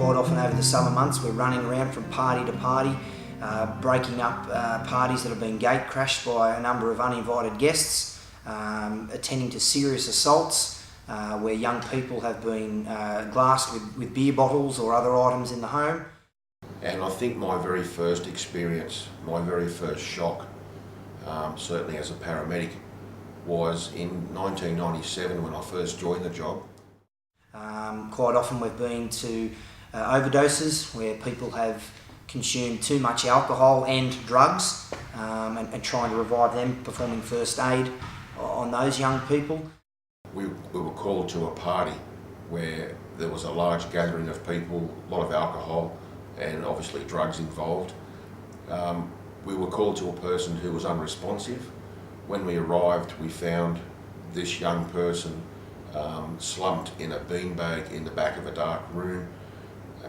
quite often over the summer months we're running around from party to party, breaking up parties that have been gate crashed by a number of uninvited guests, attending to serious assaults where young people have been glassed with beer bottles or other items in the home. And I think my very first experience, my very first shock, certainly as a paramedic, was in 1997 when I first joined the job. Quite often we've been to overdoses where people have consumed too much alcohol and drugs, and trying to revive them, performing first aid on those young people. We were called to a party where there was a large gathering of people, a lot of alcohol and obviously drugs involved. We were called to a person who was unresponsive. When we arrived, we found this young person slumped in a beanbag in the back of a dark room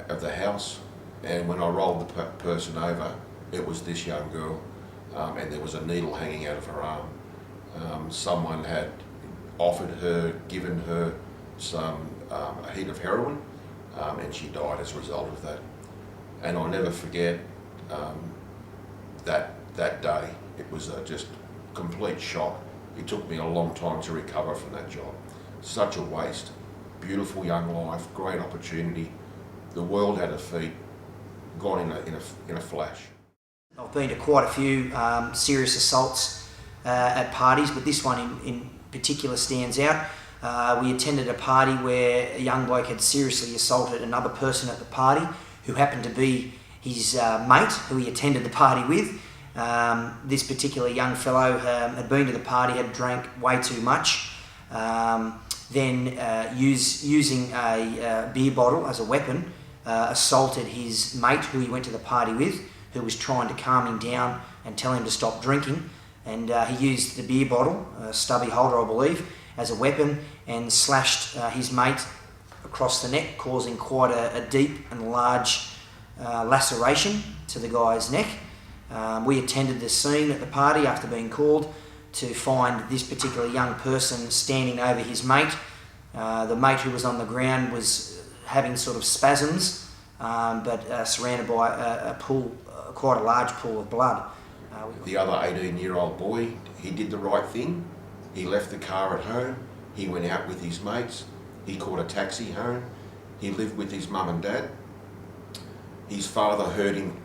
of the house. And when I rolled the person over, it was this young girl, and there was a needle hanging out of her arm. Someone had offered her, given her a heat of heroin, and she died as a result of that. And I'll never forget that day. It was just complete shock. It took me a long time to recover from that job. Such a waste. Beautiful young life, great opportunity. The world at her feet, gone in a flash. I've been to quite a few serious assaults at parties, but this one in particular stands out. We attended a party where a young bloke had seriously assaulted another person at the party who happened to be his mate who he attended the party with. This particular young fellow had been to the party, had drank way too much, then using a beer bottle as a weapon, assaulted his mate who he went to the party with, who was trying to calm him down and tell him to stop drinking. And he used the beer bottle, a stubby holder I believe, as a weapon and slashed his mate across the neck, causing quite a deep and large laceration to the guy's neck. We attended the scene at the party after being called to find this particular young person standing over his mate. The mate who was on the ground was having sort of spasms, but surrounded by a pool, quite a large pool of blood. The other 18-year-old boy, he did the right thing. He left the car at home. He went out with his mates. He caught a taxi home. He lived with his mum and dad. His father heard him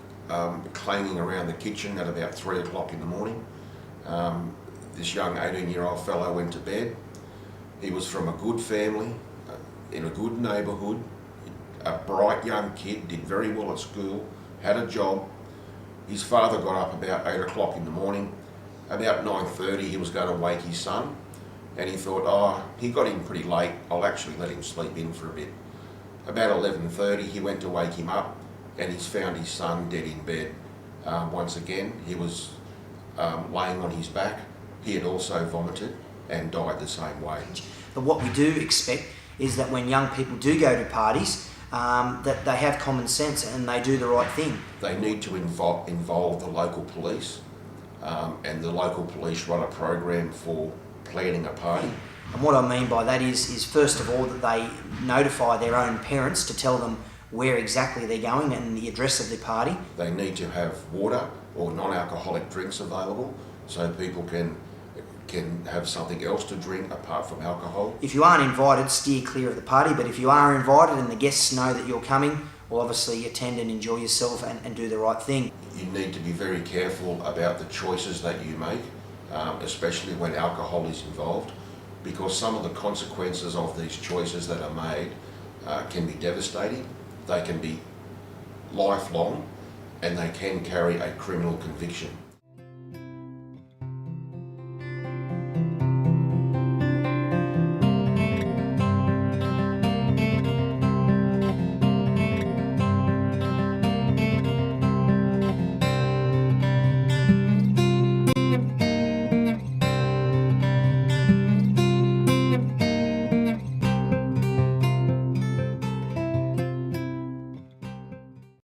clanging around the kitchen at about 3 o'clock in the morning. This young 18-year-old fellow went to bed. He was from a good family, in a good neighbourhood, a bright young kid, did very well at school, had a job. His father got up about 8 o'clock in the morning. About 9:30 he was going to wake his son, and he thought, he got in pretty late, I'll actually let him sleep in for a bit. About 11:30 he went to wake him up, and he's found his son dead in bed. Once again, he was laying on his back. He had also vomited and died the same way. But what we do expect is that when young people do go to parties, that they have common sense and they do the right thing. They need to involve the local police, and the local police run a program for planning a party. And what I mean by that is first of all that they notify their own parents to tell them where exactly they're going and the address of the party. They need to have water or non-alcoholic drinks available so people can have something else to drink apart from alcohol. If you aren't invited, steer clear of the party, but if you are invited and the guests know that you're coming, well obviously attend and enjoy yourself and do the right thing. You need to be very careful about the choices that you make, especially when alcohol is involved, because some of the consequences of these choices that are made can be devastating. They can be lifelong, and they can carry a criminal conviction.